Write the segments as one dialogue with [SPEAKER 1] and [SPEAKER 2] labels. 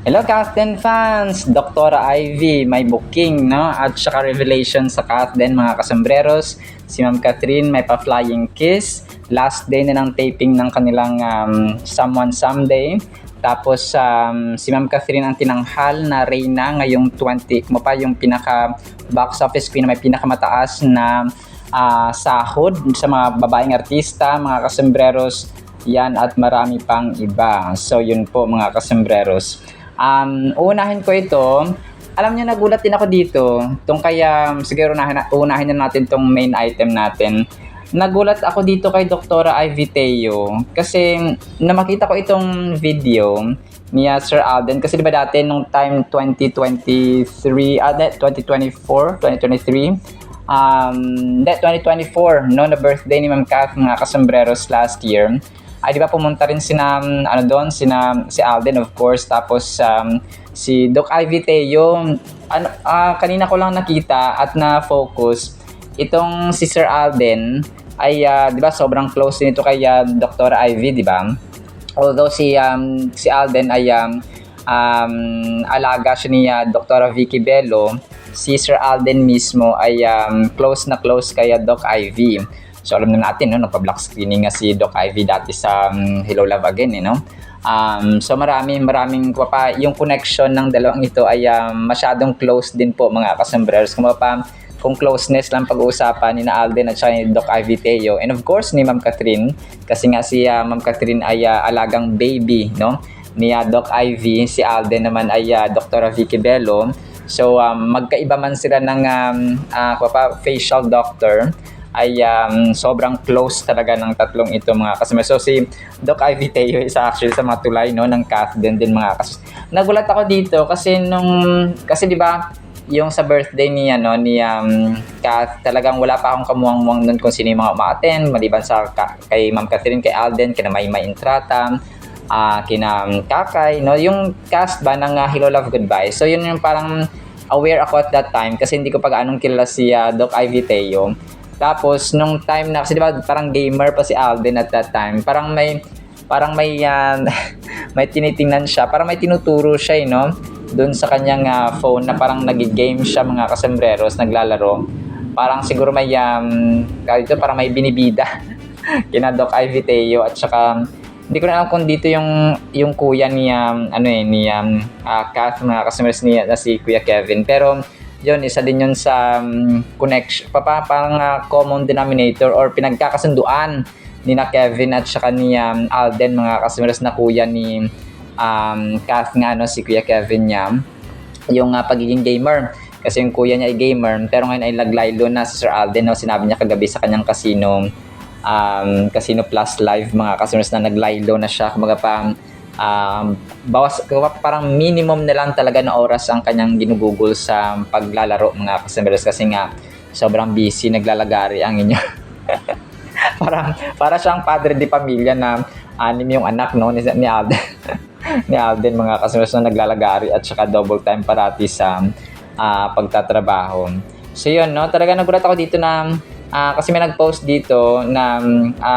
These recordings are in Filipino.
[SPEAKER 1] Hello, Kathleen fans! Dr. Ivy, may booking, no? At saka revelation sa Kathleen, mga kasambreros. Si Ma'am Catherine may pa-flying kiss. Last day na ng taping ng kanilang Someone Someday. Tapos, si Ma'am Catherine ang tinanghal na reyna ngayong 20. Kung pa yung pinaka box office queen na may pinakamataas na sahod sa mga babaeng artista, mga kasambreros. Yan at marami pang iba. So, yun po mga kasambreros. Uunahin ko ito. Alam niyo, nagulat din ako dito. Kaya siguro unahin na natin tong main item natin. Nagulat ako dito kay Dr. Ivy Teo kasi na makita ko itong video ni Sir Alden kasi 'di ba dati nung time 2023 2024 2023 2024 no, na birthday ni Ma'am Kath, mga kasambreros, last year. Ay, di ba pumunta rin si Alden, of course, tapos si Doc Ivy Teo. Kanina ko lang nakita at na-focus itong si Sir Alden ay di ba sobrang close din ito kay Dr. Ivy, di ba? Although si Alden ay alaga siya ni Dr. Vicky Bello, si Sir Alden mismo ay close na close kay Doc Ivy. So alam na natin, no, nagpa-black screening nga si Doc Ivy dati sa Hello Love Again, no? So maraming yung connection ng dalawang ito ay masyadong close din po, mga kasambreros. Kung closeness lang pag-uusapan ni na Alden at siya ni Doc Ivy Teo. And of course ni Ma'am Catherine, kasi nga si Ma'am Catherine ay alagang baby, no, ni Doc Ivy. Si Alden naman ay Dr. Vicky Bello. So magkaiba man sila ng facial doctor, ay sobrang close talaga ng tatlong ito, mga kasama. So si Doc Ivy Teo isa actually sa mga tulay, no, ng Kathleen din, mga kasama. Nagulat ako dito kasi kasi di ba yung sa birthday ni Kath, talagang wala pa akong kamuwang-muwang nun kung sino yung mga umaattend maliban sa kay Ma'am Catherine, kay Alden, kina May Intrata, kina Kakay, no, yung cast ba ng Hello Love Goodbye. So yun yung parang aware ako at that time kasi hindi ko pa gaanong kilala si Doc Ivy Teo. Tapos nung time na kasi di ba parang gamer pa si Alden at that time, parang may may tinitingnan siya, parang may tinuturo siya, no, doon sa kanyang phone na parang nagigame siya, mga kasambreros, naglalaro. Parang siguro may parang may binibida kina Doc Ivy Teo at saka hindi ko na alam kung dito yung kuya ni Kath, mga kasambreros, na si Kuya Kevin, pero yun, isa din yun sa connection, parang common denominator or pinagkakasunduan ni na Kevin at saka ni Alden, mga kasamaras, na kuya ni Kath nga, no, si Kuya Kevin niya, yung pagiging gamer. Kasi yung kuya niya ay gamer, pero ngayon ay naglaylo na si Sir Alden, no, sinabi niya kagabi sa kanyang Casino Plus Live, mga kasamaras, na naglaylo na siya. Kumaga parang minimum na lang talaga na oras ang kanyang ginugugol sa paglalaro, mga kasambreros, kasi nga sobrang busy, naglalagari ang inyo. para siyang padre di pamilya na anim yung anak, no, ni Alden. Ni Alden, mga kasambreros, na naglalagari at saka double time parati sa pagtatrabaho. So yun, no, talaga nagulat ako dito na kasi may nag-post dito na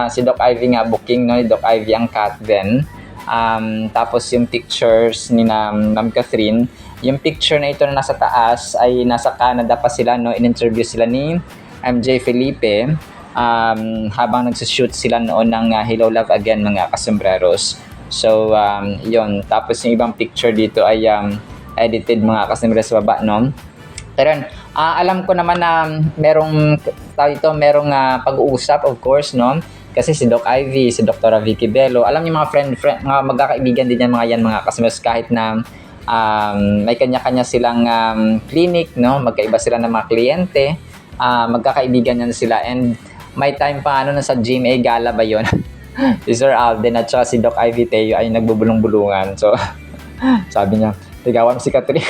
[SPEAKER 1] si Doc Ivy nga booking, no, ni Doc Ivy ang Kathleen. Tapos yung pictures ni Ma'am Catherine, yung picture na ito na nasa taas ay nasa Canada pa sila, no, in-interview sila ni MJ Felipe habang nagsushoot sila noon ng Hello Love Again, mga kasambreros. So yun, tapos yung ibang picture dito ay edited, mga kasambreros, sa baba, no. Pero alam ko naman na merong pag-uusap, of course, no. Kasi si Doc Ivy, si Dr. Vicky Bello, alam niyo, mga mga magkakaibigan din yan, mga customers, kahit na may kanya-kanya silang clinic, no, magkaiba sila ng mga kliyente, magkakaibigan yan sila. And may time pa na sa GMA Gala ba yun? Si Sir Alden at saka si Doc Ivy Teo ay nagbubulong-bulungan. So sabi niya, ligawan si Catherine.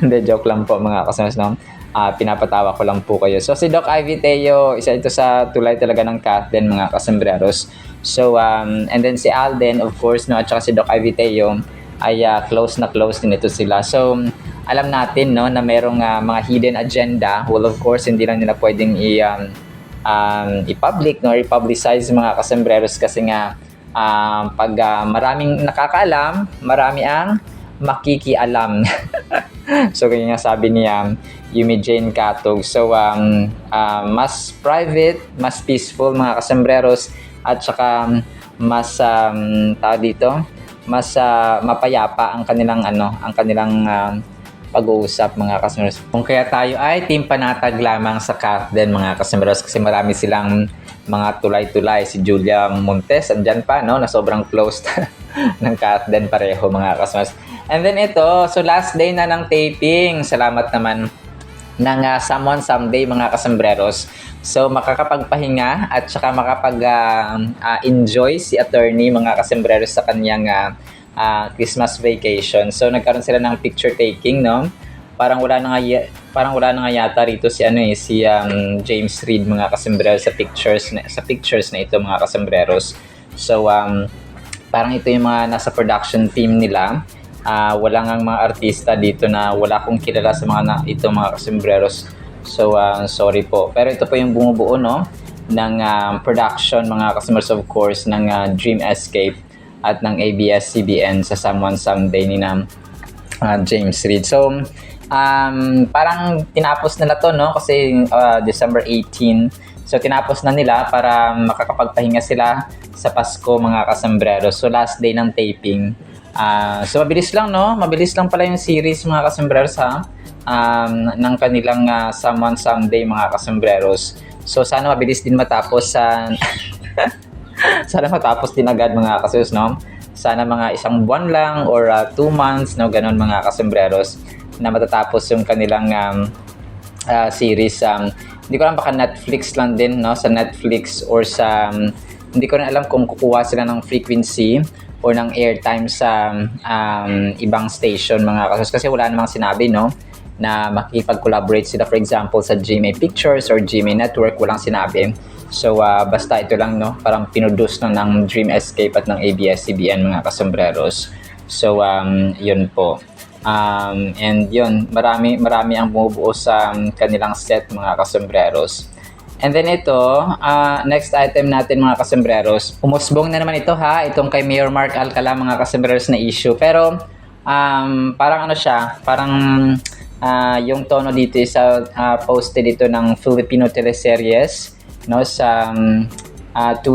[SPEAKER 1] Hindi, joke lang po, mga customers, no. Pinapatawa ko lang po kayo. So si Doc Ivy Teo, isa ito sa tulay talaga ng Kathleen, mga kasambreros. So and then si Alden, of course, no, at saka si Doc Ivy Teo ay close na close din ito sila. So alam natin, no, na merong mga hidden agenda. Well, of course, hindi lang nila pwedeng i-public, no, i-publicize, mga kasambreros, kasi nga Pag maraming nakakaalam, marami ang makikialam. So, ganyan nga sabi ni Yumi Jane Katog. So, mas private, mas peaceful mga kasembreros, at saka mas tawag dito, mas mapayapa ang kanilang pag-uusap mga kasembreros. Kung kaya tayo ay team panatag lamang sa Kathden mga kasembreros, kasi marami silang mga tulay-tulay. Si Julia Montes andyan pa, no, na sobrang close ng Kathden pareho mga kasembreros. And then ito, so last day na ng taping. Salamat naman ng Someone Someday mga kasembreros. So makakapagpahinga at saka makapag-enjoy si attorney mga kasembreros sa kanyang Christmas vacation. So nagkaroon sila ng picture taking, no? Parang wala na nga yata rito si James Reid mga kasembreros sa pictures na ito mga kasembreros. So parang ito yung mga nasa production team nila. Wala ngang mga artista dito na wala akong kilala sa ito mga kasembreros. So sorry po. Pero ito po yung bumubuo, no, ng production mga kasembreros, of course, ng Dream Escape at ng ABS-CBN sa Someone Someday ni James Reid. So parang tinapos nila to, no, kasi December 18. So tinapos na nila para makakapagpahinga sila sa Pasko mga kasembreros. So last day ng taping. So mabilis lang, no? Mabilis lang pala yung series mga kasembreros ng kanilang Someone Someday mga kasembreros. So sana mabilis din matapos sana matapos din agad mga kasembreros, no? Sana mga 1 buwan lang or 2 months, no, ganon mga kasembreros, na matatapos yung kanilang series. Hindi ko alam, baka Netflix lang din, no? Sa Netflix or sa hindi ko rin alam kung kukuha sila ng frequency or ng airtime sa ibang station mga kasos, kasi wala namang sinabi, no, na makikipag-collaborate sila, for example, sa GMA Pictures or GMA Network. Walang sinabi. So basta ito lang, no, parang pinuduce na ng Dream Escape at ng ABS-CBN mga kasembreros. So yun po. And yun, marami ang bumubuo sa kanilang set mga kasembreros. And then ito, next item natin mga kasembreros. Umusbong na naman ito, itong kay Mayor Mark Alcala mga kasembreros na issue. Pero parang ano siya, parang yung tono dito is posted ito ng Filipino teleseries, no, sa 2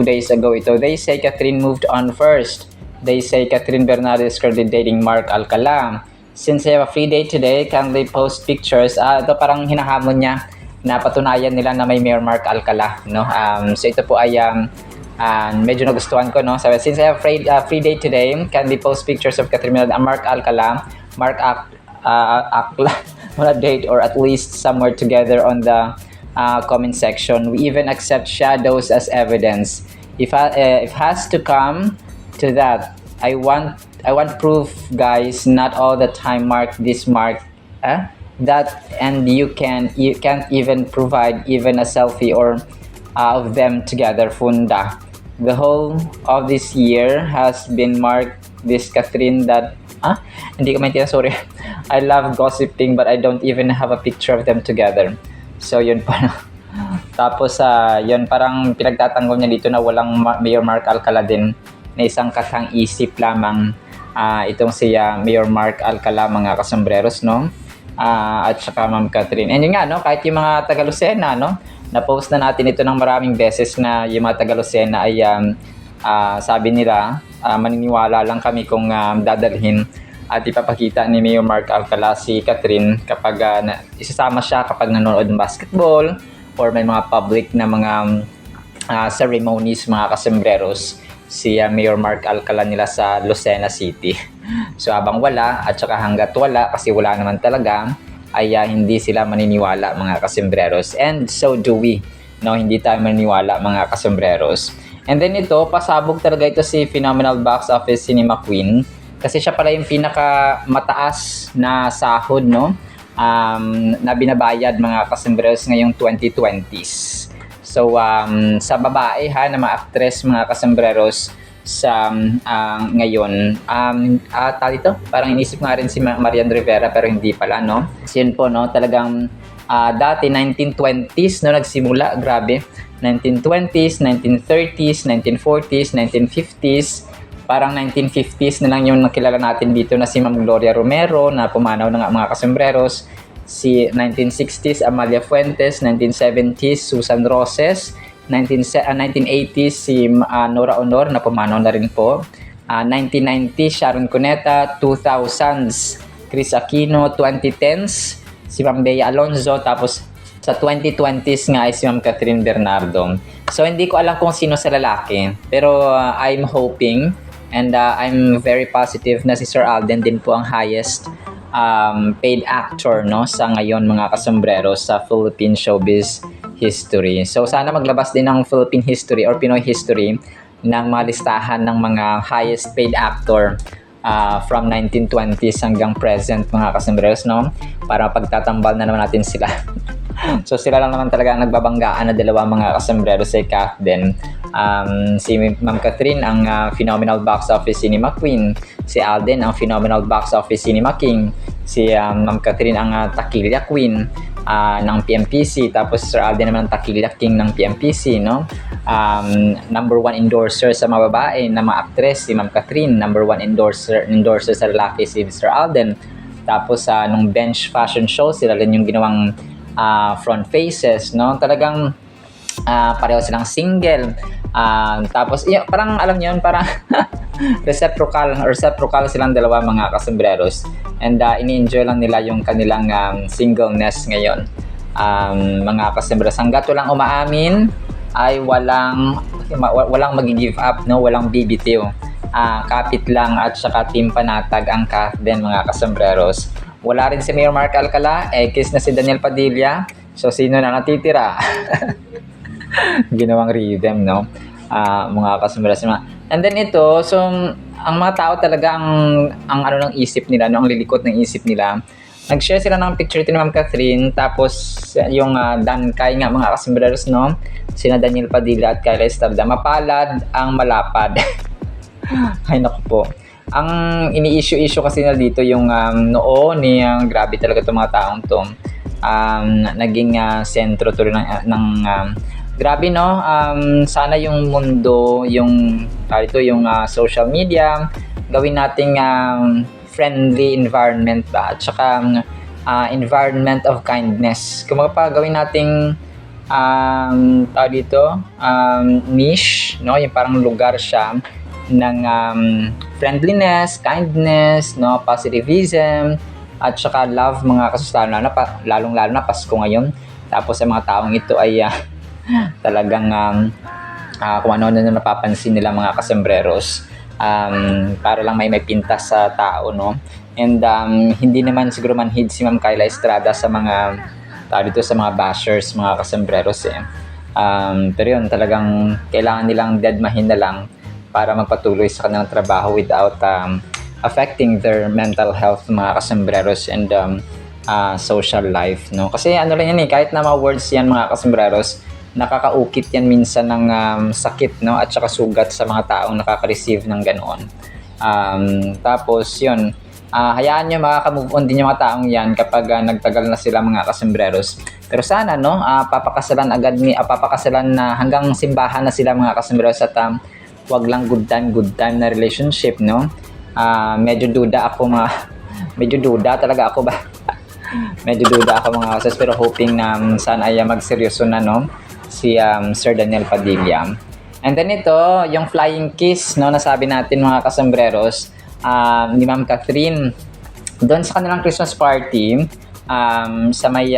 [SPEAKER 1] days ago ito. They say Catherine moved on first. They say Catherine Bernardo is currently dating Mark Alcala. Since they have a free day today, can they post pictures? Ito parang hinahamon niya na patunayan nila na may Mayor Mark Alcala, no? So ito po ay medyo nagustuhan ko, no? Sabi, since I have free day today, can they post pictures of Catherine Bernardo and Mark Alcala, on a date or at least somewhere together on the comment section. We even accept shadows as evidence. If has to come to that, I want proof, guys. Not all the time Mark this, Mark that, and you can't even provide even a selfie or of them together, Funda. The whole of this year has been Mark this, Catherine that hindi ko maintindihan, sorry. I love gossiping but I don't even have a picture of them together. So yun pa. Tapos yun, parang pinagtatanggol niya dito na walang Mayor Mark Alcala din, na isang katang isip lamang itong si Mayor Mark Alcala mga kasembreros, no? At saka Ma'am Catherine. And yun nga, no, kahit yung mga taga Lucena, no, na-post na natin ito ng maraming beses na yung mga taga Lucena ay sabi nila, maniniwala lang kami kung dadalhin at ipapakita ni Mayor Mark Alcala si Catherine kapag isasama siya kapag nanonood ng basketball or may mga public na mga ceremonies mga kasembreros, si Mayor Mark Alcala nila sa Lucena City. So habang wala at saka hanggat wala, kasi wala naman talaga, ay hindi sila maniniwala mga kasembreros. And so do we, no, hindi tayo maniniwala mga kasembreros. And then ito, pasabog talaga ito si Phenomenal Box Office Cinema Queen, kasi siya pala yung pinaka mataas na sahod, no, na binabayad mga kasembreros ngayong 2020s. So sa babae na mga actress mga kasembreros sa ngayon, tali to, parang inisip nga rin si Marian Rivera pero hindi pala, no. So yun po, no, talagang Dati 1920s no nagsimula, grabe. 1920s, 1930s, 1940s, 1950s. Parang 1950s na lang yung nakilala natin dito na si Ma'am Gloria Romero na pumanaw ng mga kasembreros. Si 1960s, Amalia Fuentes. 1970s, Susan Roses. 1980s, si Nora Honor na pumanaw na rin po. 1990s, Sharon Cuneta. 2000s, Chris Aquino. 2010s, si Ma'am Bea Alonzo. Tapos sa 2020s nga ay si Ma'am Catherine Bernardo. So hindi ko alam kung sino sa lalaki, pero I'm hoping and I'm very positive na si Sir Alden din po ang highest paid actor no sa ngayon mga kasombrero sa Philippine showbiz history. So sana maglabas din ng Philippine history or Pinoy history ng mga listahan ng mga highest paid actor from 1920s hanggang present mga kasembreros no, para pagtatambal na naman natin sila. So sila lang naman talaga ang nagbabanggaan na dalawa mga kasombrero sa ICAF din. Si Ma'am Catherine ang phenomenal box office cinema queen, si Alden ang phenomenal box office cinema king, si Ma'am Catherine ang takilya queen ng PMPC, tapos Sir Alden naman ang takilya king ng PMPC no. Number 1 endorser sa mga babae na mga actress si Ma'am Catherine, number 1 endorser sa lalaki si Sir Alden. Tapos nung bench fashion show sila rin yung ginawang front faces no, talagang pareho silang single. Tapos parang alam niyo yun, parang reciprocal silang dalawa mga kasembreros, and ini-enjoy lang nila yung kanilang singleness ngayon. Mga kasembreros, hanggat walang umaamin ay walang magi-give up no, walang bibitiw. Kapit lang at saka team panatag ang CAF din mga kasembreros. Wala rin si Mayor Mark Alcala, kiss na si Daniel Padilla. So sino na natitira? Ginawang rhythm no, mga kasembreros. And then ito, so ang mga tao talaga ang ano ng isip nila no, ang lilikot ng isip nila. Nag-share sila ng picture ni Ma'am Catherine, tapos yung Dankay nga mga kasembreros no, sina Daniel Padilla at Kyla Estrada, mapalad ang malapad. Ay naku po. Ang ini-issue kasi na dito yung noo ni grabe talaga itong mga taong to. Naging sentro to ng grabe no. Sana yung mundo, yung yung social media, gawin nating friendly environment ba, at saka environment of kindness. Kung gawin nating niche no, yung parang lugar siya ng friendliness, kindness, no, positivism, at saka love mga kasusano, lalong-lalo na Pasko ngayon. Tapos ang mga taong ito ay talagang kung ano na napapansin nila mga kasembreros, para lang may pintas sa tao no. And hindi naman siguro manhid si Ma'am Kyla Estrada sa mga sa mga bashers mga kasembreros pero yun, talagang kailangan nilang deadmahin na lang para magpatuloy sa kanilang trabaho without affecting their mental health mga kasembreros and social life no. Kasi ano lang yan kahit na mga words yan mga kasembreros, nakakaukit yan minsan ng sakit no, at saka sugat sa mga taong nakaka-receive ng ganoon. Tapos yun, hayaan nyo makaka-move on din yung mga taong yan kapag nagtagal na sila mga kasembreros. Pero sana no, papakasalan na hanggang simbahan na sila mga kasembreros, at wag lang good time na relationship no. Medyo duda talaga ako ba. Medyo duda ako mga kasas, pero hoping na sana ay magseryoso na no si Sir Daniel Padilla. And then ito, yung flying kiss no, nasabi natin mga kasembreros ni Ma'am Catherine doon sa kanilang Christmas party sa may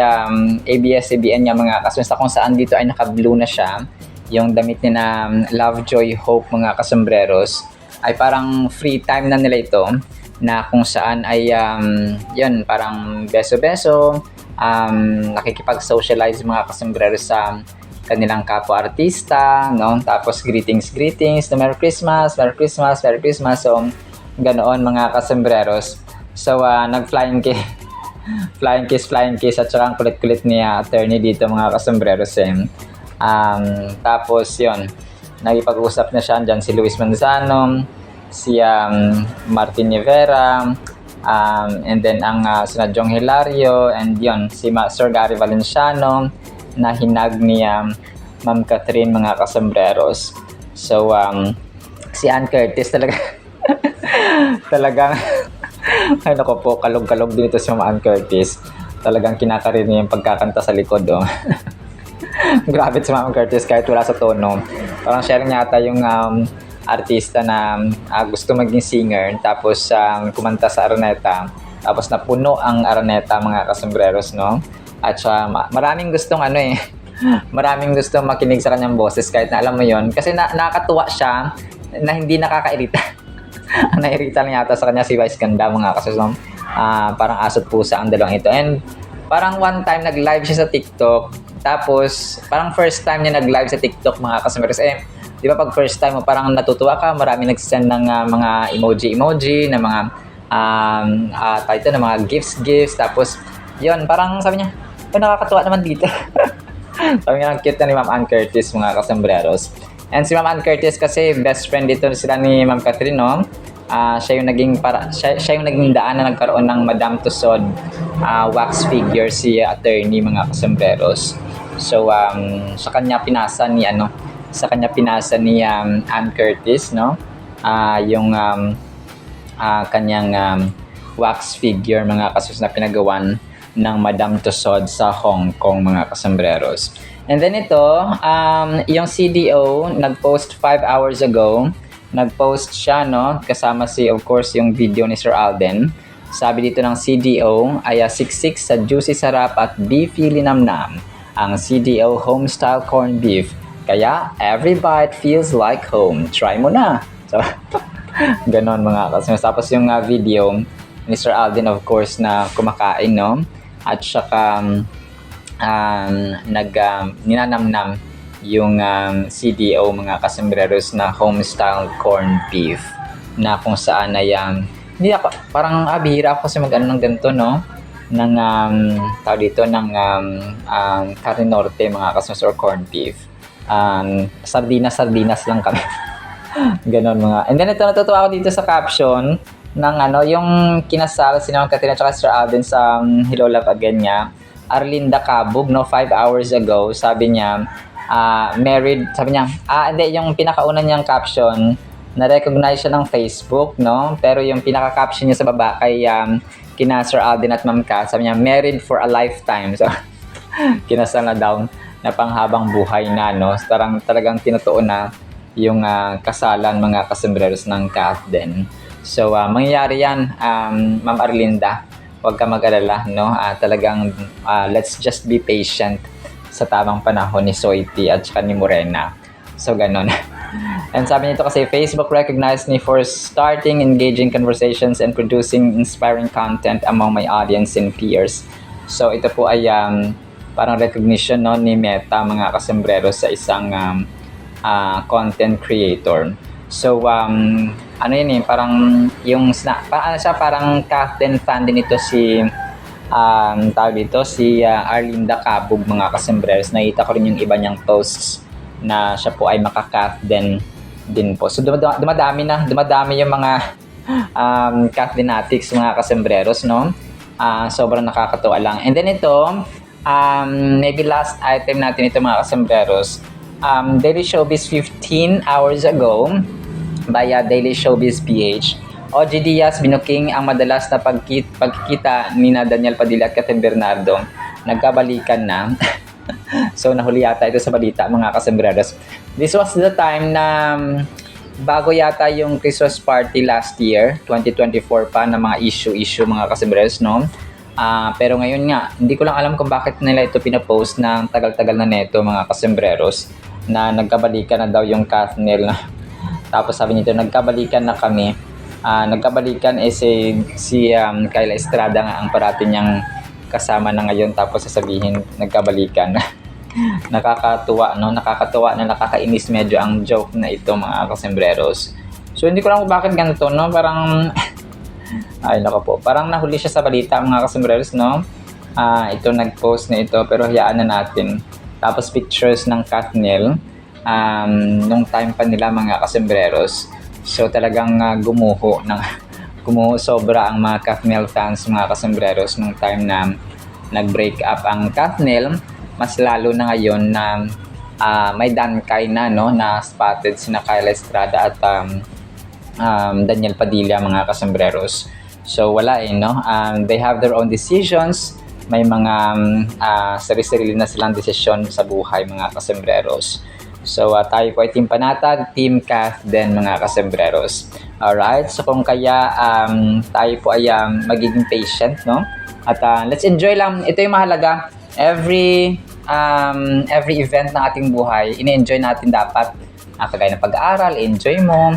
[SPEAKER 1] ABS-CBN niya mga kasembreros, kung saan dito ay naka-blue na siya yung damit ni na Love, Joy, Hope mga kasembreros. Ay parang free time na nila ito, na kung saan ay yun, parang beso-beso, nakikipag-socialize mga kasembreros sa kanilang kapwa-artista no? Tapos greetings na Merry Christmas. So ganoon mga kasembreros. So nag-flying kiss at saka ang kulit-kulit ni attorney dito mga kasembreros tapos yun, nagipag-usap na siya dyan si Luis Manzano, si Martin Rivera, And then ang sina Jong Hilario, and yon si Sir Gary Valenciano na hinag ni Ma'am Catherine, mga kasembreros. So si Ann Curtis talaga talagang ay nako po, kalog-kalog dito si Ma'am Ann Curtis. Talagang kinakarir niya yung pagkakanta sa likod, oh. Grabe si Ma'am Curtis kahit wala sa tono. Parang siya rin yata yung artista na gusto maging singer, tapos kumanta sa Araneta, tapos napuno ang Araneta, mga kasembreros, no? At maraming gustong maraming gustong makinig sa kanyang boses, kahit na alam mo yon, kasi nakakatuwa siya na hindi nakakairita. Ang nairita lang yata sa kanya si Vice Ganda, mga kasembreros. Parang asot pusa ang dalawang ito. And parang one time nag-live siya sa TikTok, tapos parang first time niya nag-live sa TikTok, mga kasembreros. Di ba pag first time mo parang natutuwa ka, marami nagsisend ng mga emoji na mga title, na mga gifts, tapos yon, parang sabi niya, nakakatuwa naman dito. Sabi niya, ang cute na ni Ma'am Ann Curtis, mga kasembreros. And si Ma'am Ann Curtis kasi best friend dito sila ni Ma'am Catherine, no? Siya yung naging daan na nagkaroon ng Madame Tussauds wax figure, si attorney, mga kasembreros. So sa kanya pinasa ni Ann Curtis, no? Yung kanyang wax figure, mga kasembreros, na pinagawan ng Madame Tussauds sa Hong Kong, mga kasembreros. And then ito, yung CDO nag-post 5 hours ago. Nag-post siya, no? Kasama of course, yung video ni Sir Alden. Sabi dito ng CDO ay siksik sa juicy sarap at beefy linamnam ang CDO homestyle corned beef. Kaya every bite feels like home. Try mo na. So, ganon, mga kasembreros. Tapos yung video ni Sir Alden, of course, na kumakain, no? At saka ninanamnam yung CDO, mga kasembreros, na homestyle corned beef, na kung saan ay hindi ako, parang bihira ako kasi mag-ano ng ganito, no? Ng tawag dito ng Carne Norte, mga kasembreros, or corned beef. Sardinas lang kami. Ganon, mga. And then ito, natutuwa ako dito sa caption ng yung kinasal si Ma'am Catherine at Sir Alden sa Hello Love Again niya, Arlinda Cabug, no? 5 hours ago, sabi niya, married, sabi niya, hindi, yung pinakauna niyang caption, na-recognize siya ng Facebook, no? Pero yung pinaka-caption niya sa baba kay kina Sir Alden at Ma'am Kat, sabi niya, married for a lifetime. So, kinasal na daw, na panghabang buhay na, no? Talagang tinutuon na yung kasalan, mga kasembreros, ng Kat din. So, mangyayari yan, Ma'am Arlinda. Huwag ka mag-alala, no? Talagang, let's just be patient sa tamang panahon ni Soiti at saka ni Morena. So, ganon. And sabi nito kasi, Facebook recognized me for starting engaging conversations and producing inspiring content among my audience and peers. So, ito po ay parang recognition, no, ni Meta, mga kasembreros, sa isang content creator. So, parang yung parang Captain fan din ito si tawag dito, si Arlinda Cabug, mga kasembreros. Nakita ko rin yung iba niyang posts na siya po ay maka-Captain din po. So, dumadami yung mga Captainatics, mga kasembreros, no? Sobrang nakakatuwa lang. And then ito, maybe last item natin ito, mga kasembreros. Daily Showbiz 15 hours ago by Daily Showbiz PH. OG Diaz binuking ang madalas na pagkikita ni Daniel Padilla at Catherine Bernardo. Nagkabalikan na. So, nahuli yata ito sa balita, mga kasembreros. This was the time na bago yata yung Christmas party last year, 2024 pa, na mga issue, mga kasembreros, no? Pero ngayon nga, hindi ko lang alam kung bakit nila ito pinapost na tagal-tagal na neto, mga kasembreros, na nagkabalikan na daw yung Kathniel. Tapos sabi nito, nagkabalikan na kami. Nagkabalikan si Kyla Estrada nga ang parati niyang kasama na ngayon, tapos sasabihin nagkabalikan. Nakakatuwa, no? Nakakatuwa na nakakainis medyo ang joke na ito, mga kasembreros. So, hindi ko lang kung bakit ganito, no? Parang ay, nako po. Parang nahuli siya sa balita, mga kasembreros, no? Ito, nag-post na ito, pero hayaan na natin. Tapos pictures ng Kathniel nung time pa nila, mga kasembreros. So, talagang gumuho ng kumusobra ang mga Kathniel fans, mga kasembreros, nung time na nag-break up ang Kathniel. Mas lalo na ngayon na may dankay na, no, na spotted sina Kyla Estrada at Daniel Padilla, mga kasembreros. So wala no, they have their own decisions. May mga sarili-sarili na silang desisyon sa buhay, mga kasembreros. So tayo po ay Team Panatag, Team Kath din, mga kasembreros. Alright, so kung kaya tayo po ay magiging patient, no? At let's enjoy lang. Ito yung mahalaga. Every event ng ating buhay, ini-enjoy natin dapat. Kagaya ng pag-aaral, enjoy mo.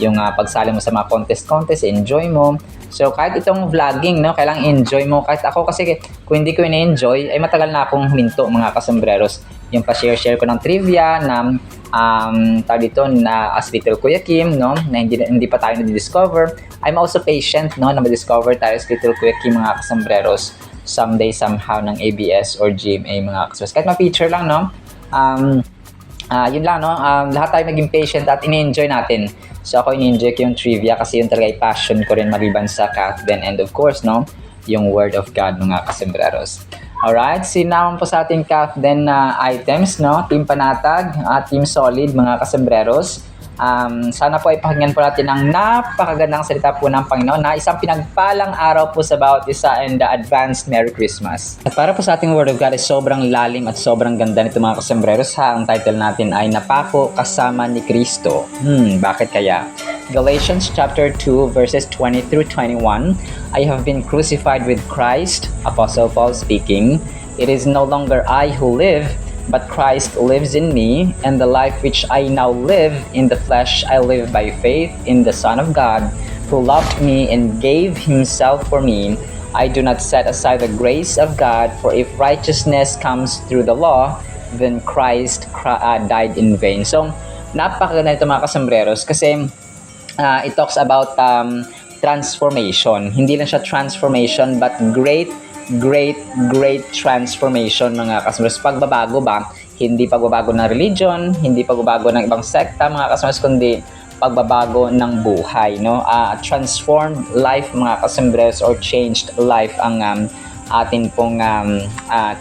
[SPEAKER 1] Yung pagsali mo sa mga contest, enjoy mo. So kahit itong vlogging, no, kailangan enjoy mo. Kahit ako kasi kung hindi ko ini-enjoy, ay matagal na akong huminto, mga kasembreros. Yung pa-share ko ng trivia na dito na as Little Kuya Kim, no, na hindi pa tayo na-discover. I'm also patient, no, na ma-discover tayo as Little Kuya Kim, mga kasembreros, someday somehow ng ABS or GMA, mga kasembreros. Kahit ma-feature lang, no. Yun lang, no, lahat tayo maging patient at ini-enjoy natin. So ako ini-enjoy ko yung trivia kasi yun talaga ay passion ko rin maliban sa Kath then, and of course, no, yung Word of God, mga kasembreros. Alright, sinaman po sa ating Kath then items, no, Team Panatag, Team Solid, mga kasembreros. Sana po ay pakinggan po natin ang napakagandang salita po ng Panginoon na isang pinagpalang araw po sa bawat isa and advanced Merry Christmas. At para po sa ating Word of God ay sobrang lalim at sobrang ganda nito, mga kasembreros, ha. Ang title natin ay Napako Kasama ni Kristo. Bakit kaya? Galatians chapter 2 verses 20 through 21. I have been crucified with Christ, Apostle Paul speaking. It is no longer I who live, but Christ lives in me, and the life which I now live in the flesh I live by faith in the Son of God, who loved me and gave himself for me. I do not set aside the grace of God, for if righteousness comes through the law, then Christ died in vain. So, napakaganda ito, mga kasembreros, kasi it talks about transformation. Hindi lang siya transformation, but great transformation, mga kasembreros. Pagbabago ba? Hindi pagbabago ng religion, hindi pagbabago ng ibang sekta, mga kasembreros, kundi pagbabago ng buhay, no? Transformed life, mga kasembreros, or changed life ang atin pong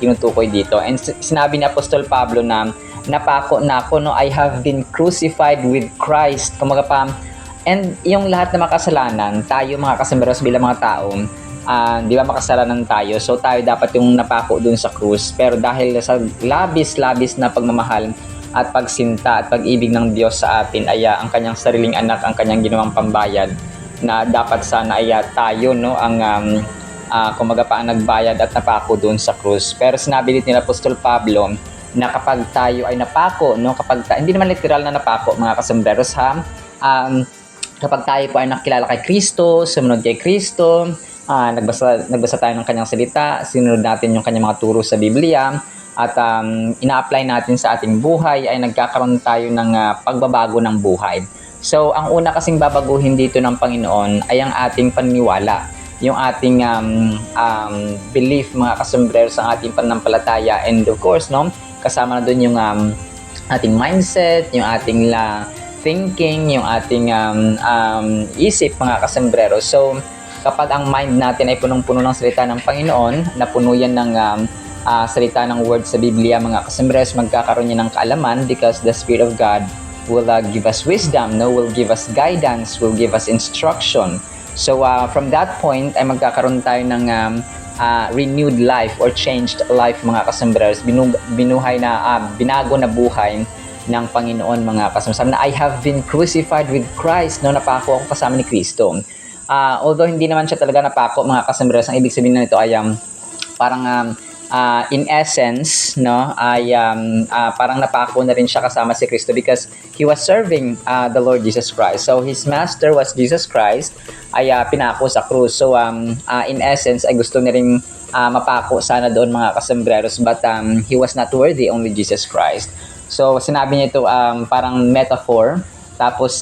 [SPEAKER 1] tinutukoy dito. And sinabi ni Apostol Pablo na napako na ako, no, I have been crucified with Christ. Kumaga pa, and yung lahat ng makasalanan, tayo, mga kasembreros, bilang mga tao, di ba, makasalanan tayo, so tayo dapat yung napako dun sa krus. Pero dahil sa labis na pagmamahal at pagsinta at pag-ibig ng Diyos sa atin, ay ang kanyang sariling anak ang kanyang ginawang pambayad, na dapat sana ay tayo, no, ang kumaga pa ang nagbayad at napako dun sa krus. Pero sinabi dito ni Apostol Pablo na kapag tayo ay napako, no, hindi naman literal na napako, mga kasembreros, ha, kapag tayo po ay nakilala kay Kristo, sumunod kay Kristo, nagbasa tayo ng kanyang salita, sinunod natin yung kanyang mga turo sa Biblia, at ina-apply natin sa ating buhay, ay nagkakaroon tayo ng pagbabago ng buhay. So, ang una kasing babaguhin dito ng Panginoon ay ang ating paniniwala, yung ating belief, mga kasembreros, ang ating pananampalataya, and of course, no, kasama na dun yung ating mindset, yung ating thinking, yung ating isip, mga kasembreros. So, kapag ang mind natin ay punong-puno ng salita ng Panginoon, napuno yan ng salita ng word sa Biblia, mga kasembreros, magkakaroon yan ng kaalaman, because the Spirit of God will give us wisdom, no, will give us guidance, will give us instruction. So from that point ay magkakaroon tayo ng renewed life or changed life, mga kasembreros, binago na buhay ng Panginoon, mga kasembreros. Sabi na, I have been crucified with Christ, no, napako ako kasama ni Kristo. Although hindi naman siya talaga napako, mga kasembreros, ang ibig sabihin na nito ay parang in essence, no, ay parang napako na rin siya kasama si Kristo, because he was serving the Lord Jesus Christ. So his master was Jesus Christ, ay pinako sa krus. So in essence ay gusto na rin mapako sana doon, mga kasembreros, but he was not worthy, only Jesus Christ. So sinabi niya ito parang metaphor, tapos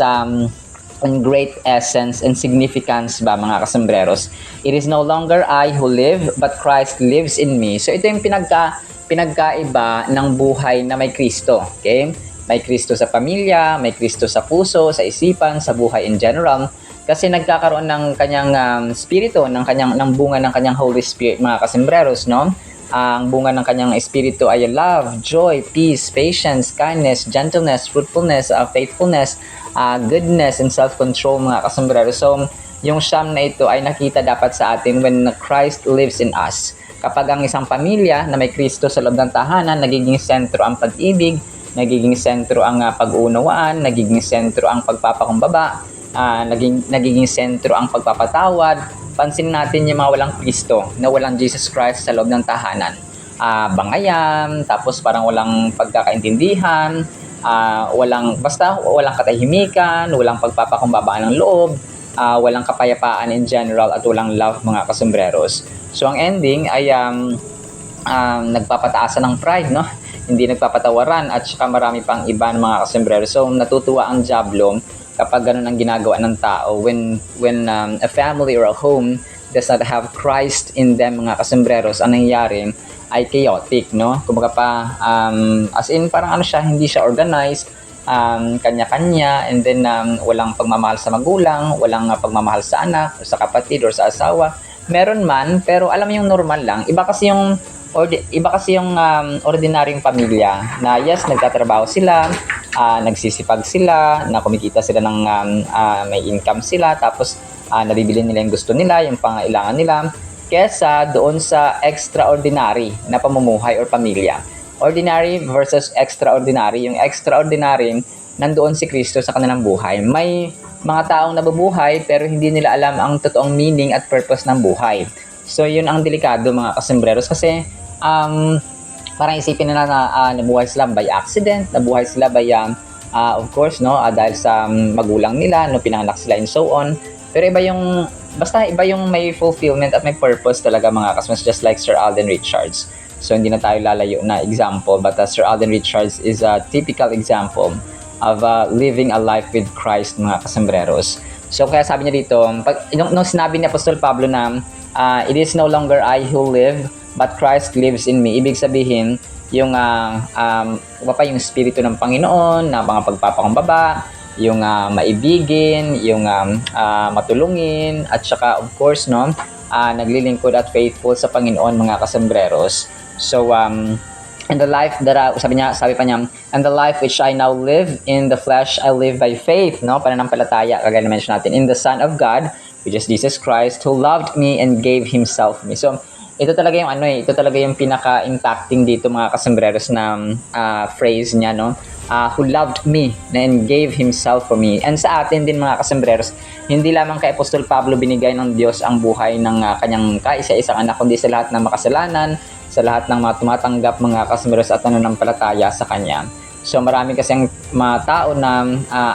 [SPEAKER 1] in great essence and significance ba, mga kasembreros. It is no longer I who live, but Christ lives in me. So ito yung pinagkaiba ng buhay na may Kristo. Okay? May Kristo sa pamilya, may Kristo sa puso, sa isipan, sa buhay in general. kasi nagkakaroon ng kanyang spirito, ng bunga ng kanyang Holy Spirit, mga kasembreros, no? Ang bunga ng kanyang espiritu ay love, joy, peace, patience, kindness, gentleness, fruitfulness, faithfulness, goodness, and self-control, mga kasombrero. So, yung siyam na ito ay nakita dapat sa atin when Christ lives in us. Kapag ang isang pamilya na may Kristo sa loob ng tahanan, nagiging sentro ang pag-ibig, nagiging sentro ang pag-uunawaan, nagiging sentro ang pagpapakumbaba, nagiging sentro ang pagpapatawad. Pansin natin yung mga walang Kristo, na walang Jesus Christ sa loob ng tahanan. Bangayan, tapos parang walang pagkakaintindihan, walang katahimikan, walang pagpapakumbabaan ng loob, walang kapayapaan in general, at walang love, mga kasombreros. So ang ending ay nagpapataasan ng pride, no? Hindi nagpapatawaran, at saka marami pang iba ng mga kasombreros. So natutuwa ang diablo kapag ganun ang ginagawa ng tao when a family or a home does not have Christ in them, mga kasombreros. Ang nangyayari ay chaotic, no? Kumbaga pa as in parang hindi siya organized, kanya-kanya, and then walang pagmamahal sa magulang, walang pagmamahal sa anak, sa kapatid or sa asawa. Meron man, pero alam mo yung normal lang. Iba kasi yung ordinaryong pamilya na yes, nagtatrabaho sila, nagsisipag sila, na kumikita sila ng may income sila, tapos nabibili nila yung gusto nila, yung pangailangan nila, kesa doon sa extraordinary na pamumuhay or pamilya. Ordinary versus extraordinary. Yung extraordinary, nandoon si Kristo sa kanilang buhay. May mga taong nabubuhay pero hindi nila alam ang totoong meaning at purpose ng buhay. So yun ang delikado, mga kasembreros, kasi parang isipin nila na nabuhay sila by accident, nabuhay sila by of course, no, dahil sa magulang nila, no, pinanganak sila and so on. Pero iba yung may fulfillment at may purpose talaga, mga kasembreros, just like Sir Alden Richards. So hindi na tayo lalayo na example, but Sir Alden Richards is a typical example of living a life with Christ, mga kasembreros. So kaya sabi niya dito, nung sinabi ni Apostol Pablo na it is no longer I who live, but Christ lives in me. Ibig sabihin, yung yung spirito ng Panginoon, na mga pagpapakumbaba, yung maibigin, yung matulungin, at saka of course, no, naglilingkod at faithful sa Panginoon, mga kasembreros. So and the life that sabi pa niya, and the life which I now live in the flesh, I live by faith, no, pananampalataya, kagaya na mention natin, in the Son of God, which is Jesus Christ, who loved me and gave himself me. So ito talaga yung pinaka-impacting dito, mga kasembreros, na phrase niya, no, who loved me and gave himself for me. And sa atin din, mga kasembreros, hindi lamang kay Apostol Pablo binigay ng Diyos ang buhay ng kanyang kaisa-isang anak, kundi sa lahat ng makasalanan, sa lahat ng mga tumatanggap, mga kasembreros, at nananampalataya sa kanya. So marami kasing mga tao na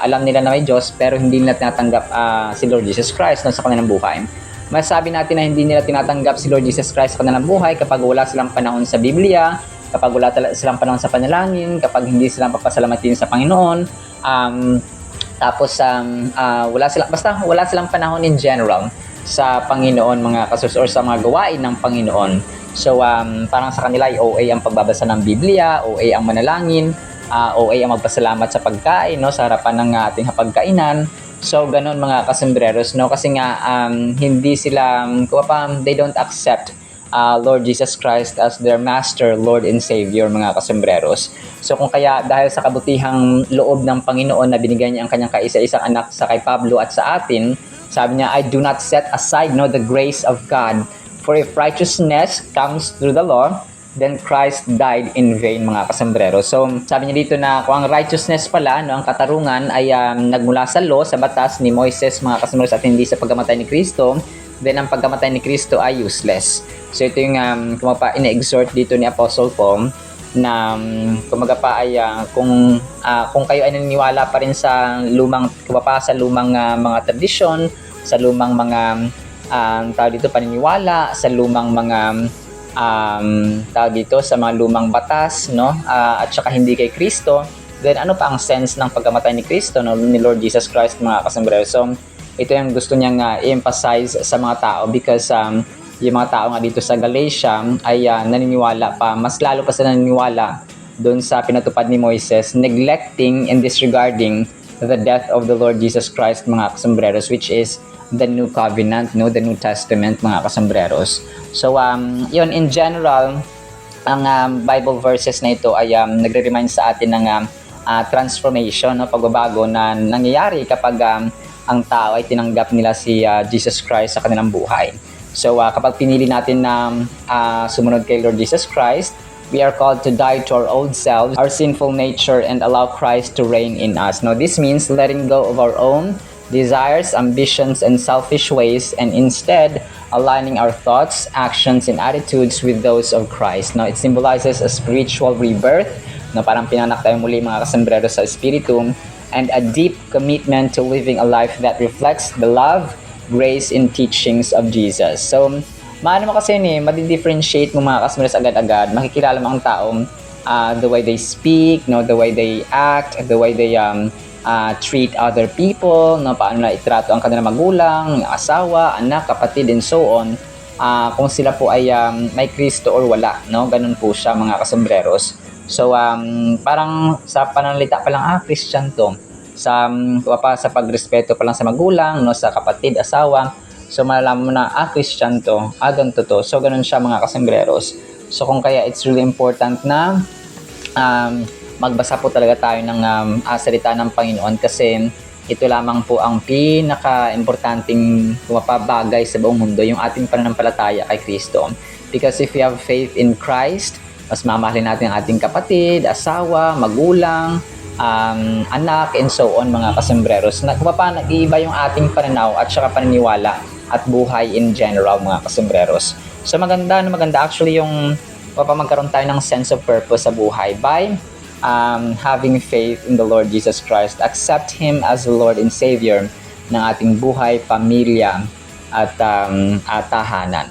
[SPEAKER 1] alam nila na may Diyos pero hindi nila tinatanggap si Lord Jesus Christ, no, sa kanilang buhay. Masabi natin na hindi nila tinatanggap si Lord Jesus Christ sa kanilang buhay kapag wala silang panahon sa Biblia, kapag wala silang panahon sa panalangin, kapag hindi silang papasalamatin sa Panginoon, tapos wala silang panahon in general sa Panginoon, mga kasus, or sa mga gawain ng Panginoon. So parang sa kanila ay OA ang pagbabasa ng Biblia, OA ang manalangin, OA ang magpasalamat sa pagkain, no, sa harapan ng ating hapagkainan. So ganun, mga kasembreros, no, kasi nga hindi sila they don't accept Lord Jesus Christ as their Master, Lord and Savior, mga kasembreros. So kung kaya dahil sa kabutihang loob ng Panginoon na binigay niya ang kanyang kaisa-isang anak sa kay Pablo at sa atin, sabi niya, I do not set aside, no, the grace of God, for if righteousness comes through the law, then Christ died in vain, mga kasembreros. So sabi niya dito na kung ang righteousness pala, no, ang katarungan ay nagmula sa law, sa batas ni Moises, mga kasembreros, at hindi sa pagkamatay ni Kristo, then ang pagkamatay ni Kristo ay useless. So ito yung ine-exhort dito ni Apostle Paul na kung kayo ay naniniwala pa rin sa lumang mga tradisyon, sa lumang mga paniniwala, sa lumang mga sa mga lumang batas, no, at saka hindi kay Kristo, then ano pa ang sense ng pagkamatay ni Kristo, no, ni Lord Jesus Christ, mga kasembreros. So ito yung gusto niyang i-emphasize sa mga tao, because yung mga tao nga dito sa Galatia ay naniniwala pa, mas lalo pa sila naniniwala doon sa pinatupad ni Moises, neglecting and disregarding the death of the Lord Jesus Christ, mga kasombreros, which is the New Covenant, no, the New Testament, mga kasombreros. So yun, in general, ang Bible verses na ito ay nagre-remind sa atin ng transformation, no, pagbabago na nangyayari kapag ang tao ay tinanggap nila si Jesus Christ sa kanilang buhay. So kapag pinili natin na sumunod kay Lord Jesus Christ, we are called to die to our old selves, our sinful nature, and allow Christ to reign in us. Now, this means letting go of our own desires, ambitions, and selfish ways, and instead aligning our thoughts, actions, and attitudes with those of Christ. Now, it symbolizes a spiritual rebirth, no, parang pinanak tayo muli, mga kasembrero, sa Espiritu, and a deep commitment to living a life that reflects the love, grace, and teachings of Jesus. So, maano mo kasi madi-differentiate mo, mga kasembrero, agad-agad, makikilala mo ang taong the way they speak, no, the way they act, the way they treat other people, no, paano na itrato ang kanilang magulang, asawa, anak, kapatid, and so on. Kung sila po ay may Kristo or wala, no, ganun po siya, mga kasombreros. So parang sa pananalita pa lang, Christian to. Sa pagrespeto pa lang sa magulang, no, sa kapatid, asawa. So malalaman mo na, Christian to, ganito to. So ganun siya, mga kasombreros. So kung kaya it's really important na magbasa po talaga tayo ng salita ng Panginoon, kasi ito lamang po ang pinaka-importanting bagay sa buong mundo, yung ating pananampalataya kay Kristo. Because if we have faith in Christ, mas mamahalin natin ang ating kapatid, asawa, magulang, anak, and so on, mga kasembreros. Kung paano nag-iiba yung ating pananaw at saka paniniwala at buhay in general, mga kasembreros. So maganda actually yung magkaroon tayo ng sense of purpose sa buhay by having faith in the Lord Jesus Christ, accept Him as the Lord and Savior ng ating buhay, pamilya, at tahanan.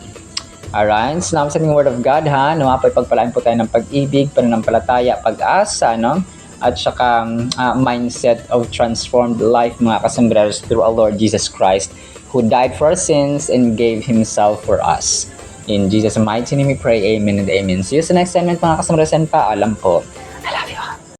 [SPEAKER 1] Alright, salamat sa ating Word of God, ha? Pagpalain po tayo ng pag-ibig, pananampalataya, pag-asa, no? At saka mindset of transformed life, mga kasembreros, through our Lord Jesus Christ, who died for our sins and gave Himself for us. In Jesus' mighty name we pray, amen and amen. See you sa next segment, mga kasembreros, and paalam po.